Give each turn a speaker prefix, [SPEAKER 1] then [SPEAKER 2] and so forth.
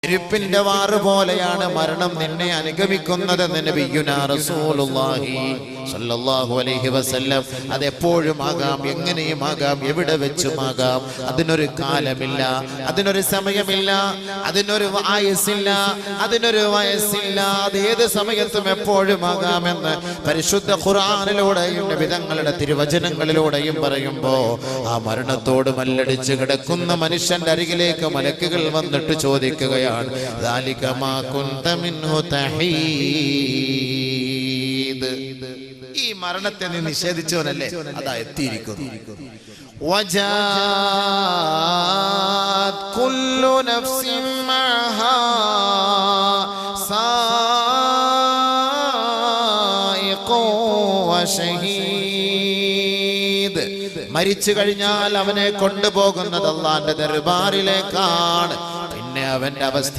[SPEAKER 1] ചെരുപ്പിന്റെ വാറ് പോലെയാണ് മരണം നിന്നെ അനുഗമിക്കുന്നതെന്ന് നബിയുനാ റസൂലുള്ളാഹി സ്വല്ലല്ലാഹു അലൈഹി വസല്ലം. അതെപ്പോഴും ആകാം, എങ്ങനെയും ആകാം, എവിടെ വെച്ചുമാകാം. അതിനൊരു കാലമില്ല, അതിനൊരു സമയമില്ല, അതിനൊരു ആയുസ്സില്ല, അതിനൊരു വയസ്സില്ല. അത് ഏത് സമയത്തും എപ്പോഴും ആകാമെന്ന് പരിശുദ്ധ ഖുർആനിലൂടെയും നബിതങ്ങളുടെ തിരുവചനങ്ങളിലൂടെയും പറയുമ്പോ ആ മരണത്തോട് മല്ലടിച്ച് കിടക്കുന്ന മനുഷ്യന്റെ അരികിലേക്ക് മലക്കുകൾ വന്നിട്ട് ചോദിക്കുകയാണ്, ذلك ما كنت منه تحيد. ഈ മരണത്തെ നീ നിഷേധിച്ചവനല്ലേ, അതാ എത്തിയിരിക്കുന്നു. وجاءت كل نفس معها سائق وشهيد. മരിച്ചു കഴിഞ്ഞാൽ അവനെ കൊണ്ടുപോകുന്നത് അല്ലാഹുവിന്റെ ദർബാറിലേക്കാണ്. പിന്നെ അവന്റെ അവസ്ഥ